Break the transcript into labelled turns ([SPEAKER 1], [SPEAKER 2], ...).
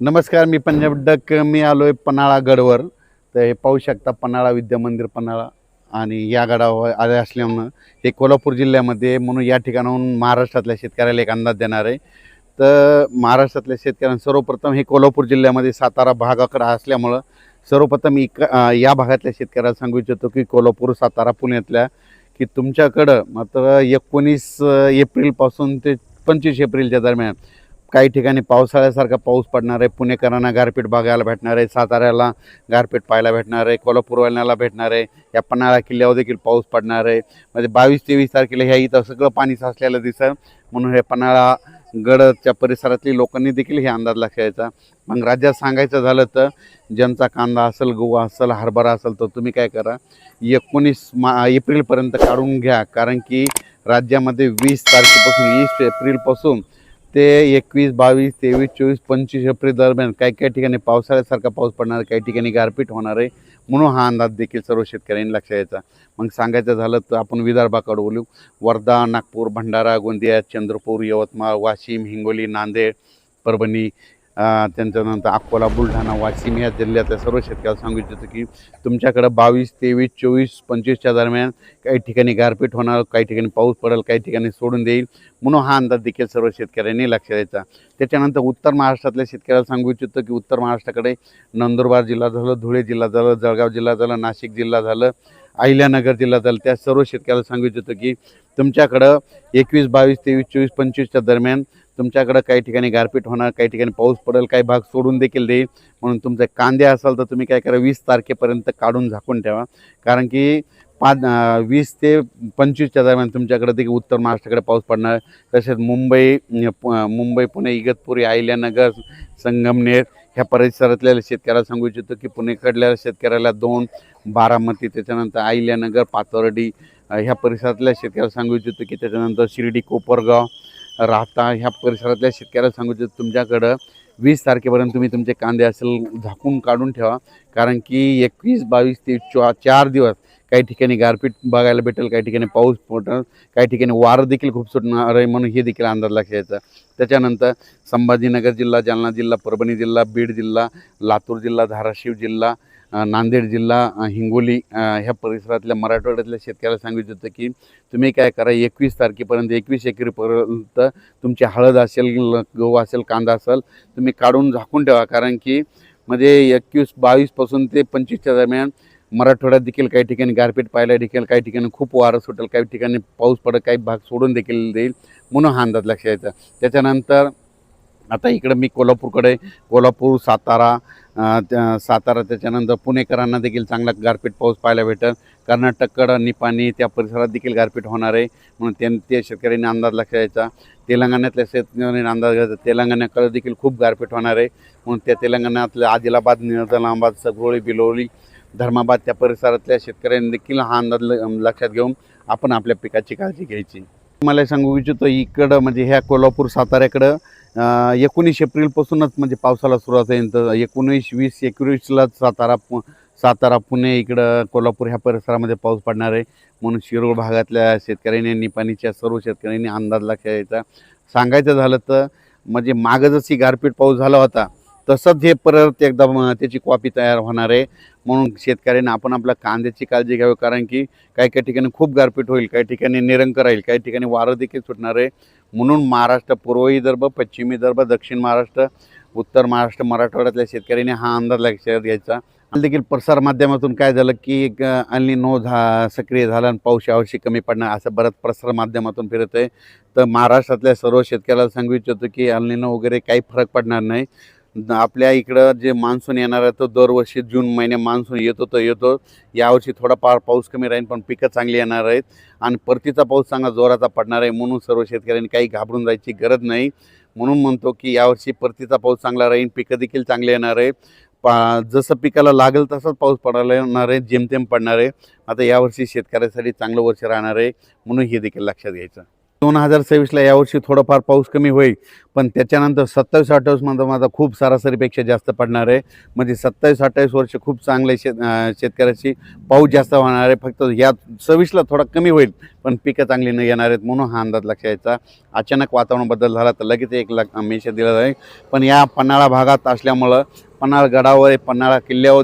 [SPEAKER 1] नमस्कार, मी पंजाब डक. मी आलोय पन्हाळा गडवर. तर हे पाहू शकता पन्हाळा विद्यामंदिर पन्हाळा. आणि या गडावर आले असल्यामुळं हे कोल्हापूर जिल्ह्यामध्ये म्हणून या ठिकाणाहून महाराष्ट्रातल्या शेतकऱ्याला एक अंदाज देणार आहे. तर महाराष्ट्रातल्या शेतकऱ्यांना सर्वप्रथम हे कोल्हापूर जिल्ह्यामध्ये सातारा भागाकडे असल्यामुळं सर्वप्रथम या भागातल्या शेतकऱ्याला सांगू इच्छितो की कोल्हापूर, सातारा, पुण्यातल्या की तुमच्याकडं मात्र 19 एप्रिलपासून ते 25 एप्रिलच्या दरम्यान काही ठिकाणी पावसाळ्यासारखा पाऊस पडणार आहे. पुणेकरांना गारपीट बघायला भेटणार आहे, साताऱ्याला गारपीट पाहायला भेटणार आहे, कोल्हापूरवाल्यांना भेटणार आहे. या पन्हाळा किल्ल्यावर देखील पाऊस पडणार आहे. म्हणजे 22-23 तारखेला ह्या इथं सगळं पाणी साचलेलं दिसतं. म्हणून हे पन्हाळा गडच्या परिसरातली लोकांनी देखील हे अंदाज लक्षात घ्यायचा. मग राज्यात सांगायचं झालं तर ज्यांचा कांदा असेल, गहू असेल, हरभरा असेल तर तुम्ही काय करा, 19 एप्रिलपर्यंत काढून घ्या. कारण की राज्यामध्ये 20 तारखेपासून 20 एप्रिलपासून ते 21, 22, 23, 24, 25 एप्रिल दरम्यान काही ठिकाणी पावसाळ्यासारखा पाऊस पडणार आहे, काही ठिकाणी गारपीट होणार आहे. म्हणून हा अंदाज देखील सर्व शेतकऱ्यांनी लक्षात घ्यायचा. मग सांगायचं झालं तर आपण विदर्भाकडे बोलू. वर्धा, नागपूर, भंडारा, गोंदिया, चंद्रपूर, यवतमाळ, वाशिम, हिंगोली, नांदेड, परभणी, त्यांच्यानंतर अकोला, बुलढाणा, वाशिम या जिल्ह्यातल्या सर्व शेतकऱ्याला सांगू इच्छितो की तुमच्याकडं 22, 23, 24, 25च्या दरम्यान काही ठिकाणी गारपीट होणार, काही ठिकाणी पाऊस पडेल, काही ठिकाणी सोडून देईल. म्हणून हा अंदाज देखील सर्व शेतकऱ्यांनी लक्षात द्यायचा. त्याच्यानंतर उत्तर महाराष्ट्रातल्या शेतकऱ्याला सांगू इच्छितो की उत्तर महाराष्ट्राकडे नंदुरबार जिल्हा झालं, धुळे जिल्हा झालं, जळगाव जिल्हा झालं, नाशिक जिल्हा झालं, अहिल्यानगर जिल्हा झालं, त्या सर्व शेतकऱ्याला सांगू इच्छितो की तुमच्याकडं 21, 22, 23, 24, 25च्या दरम्यान तुमच्याकडं काही ठिकाणी गारपीट होणार, काही ठिकाणी पाऊस पडेल, काही भाग सोडून देखील देईल. म्हणून तुमचे कांदे असाल तर तुम्ही काय करा, 20 तारखेपर्यंत काढून झाकून ठेवा. कारण की 20 ते 25च्या दरम्यान तुमच्याकडे देखील उत्तर महाराष्ट्राकडे पाऊस पडणार. तसेच मुंबई, पुणे, इगतपुरी, अहिल्यानगर, संगमनेर ह्या परिसरातल्या शेतकऱ्याला सांगू इच्छितो की पुणेकडल्या शेतकऱ्याला 2, बारामती, त्याच्यानंतर अहिल्यानगर, पाथर्डी ह्या परिसरातल्या शेतकऱ्याला सांगू इच्छितो की त्याच्यानंतर शिर्डी, कोपरगाव, राहता ह्या परिसरातल्या शेतकऱ्याला सांगू इच्छितो तुमच्याकडं 20 तारखेपर्यंत तुम्ही तुमचे कांदे असेल झाकून काढून ठेवा. कारण की 21, 22, 23, 4 दिवस काही ठिकाणी गारपीट बघायला भेटेल, काही ठिकाणी पाऊस पडेल, काही ठिकाणी वारं देखील खूप सुटणार आहे. म्हणून हे देखील अंदाज लक्षात घ्यायचा. त्याच्यानंतर संभाजीनगर जिल्हा, जालना जिल्हा, परभणी जिल्हा, बीड जिल्हा, लातूर जिल्हा, धाराशिव जिल्हा, नांदेड जिल्हा, हिंगोली ह्या परिसरातल्या मराठवाड्यातल्या शेतकऱ्याला सांगू इच्छितो की तुम्ही काय करा, 21 तारखेपर्यंत 21 एप्रिलपर्यंत तुमची हळद असेल, गहू असेल, कांदा असेल तुम्ही काढून झाकून ठेवा. कारण की म्हणजे 21, 22पासून ते 25च्या दरम्यान मराठवाड्यात देखील काही ठिकाणी गारपीट पाहायला देखील, काही ठिकाणी खूप वारं सुटेल, काही ठिकाणी पाऊस पडेल, काही भाग सोडून देखील देईल. म्हणून हा अंदाज लक्षात यायचा. त्याच्यानंतर आता इकडं मी कोल्हापूर, सातारा, त्याच्यानंतर पुणेकरांना देखील चांगला गारपीट पाऊस पाहायला भेटेल. कर्नाटककडं निपाणी त्या परिसरात देखील गारपीट होणार आहे. म्हणून ते शेतकऱ्यांनी अंदाज लक्षात द्यायचा. तेलंगणातल्या शेतकऱ्यांनी अंदाज घ्यायचा, तेलंगणाकडे देखील खूप गारपीट होणार आहे. म्हणून त्या तेलंगणातल्या आदिलाबाद, निजामाबाद, सगरोळी, बिलोली, धर्माबाद त्या परिसरातल्या शेतकऱ्यांनी देखील हा अंदाज लक्षात घेऊन आपण आपल्या पिकाची काळजी घ्यायची. मला सांगू इच्छितो इकडं म्हणजे ह्या कोल्हापूर, साताऱ्याकडं 19 एप्रिलपासूनच म्हणजे पावसाला सुरुवात होईल. तर 19, 20, 21ला सातारा, पुणे, इकडं कोल्हापूर ह्या परिसरामध्ये पाऊस पडणार आहे. म्हणून शिरोळ भागातल्या शेतकऱ्यांनी, निपाणीच्या सर्व शेतकऱ्यांनी अंदाज लक्षात घ्यायचा. सांगायचं झालं तर म्हणजे मागं जशी गारपीट पाऊस झाला होता तसंच हे परत एकदा त्याची कॉपी तयार होणार आहे. म्हणून शेतकऱ्यांनी आपण आपल्या कांद्याची काळजी घ्यावी. कारण की काही ठिकाणी खूप गारपीट होईल, काही ठिकाणी निरंकर राहील, काही ठिकाणी वारं देखील सुटणार आहे. म्हणून महाराष्ट्र, पूर्व विदर्भ, पश्चिम विदर्भ, दक्षिण महाराष्ट्र, उत्तर महाराष्ट्र, मराठवाड्यातल्या शेतकऱ्यांनी हा अंदाज लक्षात घ्यायचा. देखील प्रसार माध्यमातून काय झालं की अल निनो सक्रिय झाला आणि पाऊस यावर्षी कमी पडणार असं बरंच प्रसार माध्यमातून फिरत आहे. तर महाराष्ट्रातल्या सर्व शेतकऱ्याला सांगू इच्छितो की अल निनो वगैरे काही फरक पडणार नाही. आपल्या इकडं जे मान्सून येणार आहे तो दरवर्षी जून महिन्यात मान्सून येतो. यावर्षी थोडाफार पाऊस कमी राहील, पण पिकं चांगली येणार आहेत आणि परतीचा पाऊस चांगला जोराचा पडणार आहे. म्हणून सर्व शेतकऱ्यांनी काही घाबरून जायची गरज नाही. म्हणून म्हणतो की यावर्षी परतीचा पाऊस चांगला राहील, पिकं देखील चांगले येणार आहे. जसं पिकाला लागेल तसंच पाऊस पडायला येणार आहे, जेमतेम पडणार आहे. आता यावर्षी शेतकऱ्यासाठी चांगलं वर्ष राहणार आहे. म्हणून हे देखील लक्षात घ्यायचं. 2026ला यावर्षी थोडंफार पाऊस कमी होईल, पण त्याच्यानंतर 27-28 मध्ये माझा खूप सरासरीपेक्षा जास्त पडणार आहे. म्हणजे 27-28 वर्ष खूप चांगले शेतकऱ्याची पाऊस जास्त होणार आहे. फक्त या 26ला थोडा कमी होईल, पण पिकं चांगली न येणार आहेत, म्हणून हा अंदाज लक्षात यायचा. अचानक वातावरण बदल झाला तर लगेच 1 लाख मेसेज दिला जाईल. पण या पन्हाळा भागात असल्यामुळं पन्हाळा गडावर पन्हाळा किल्ल्यावर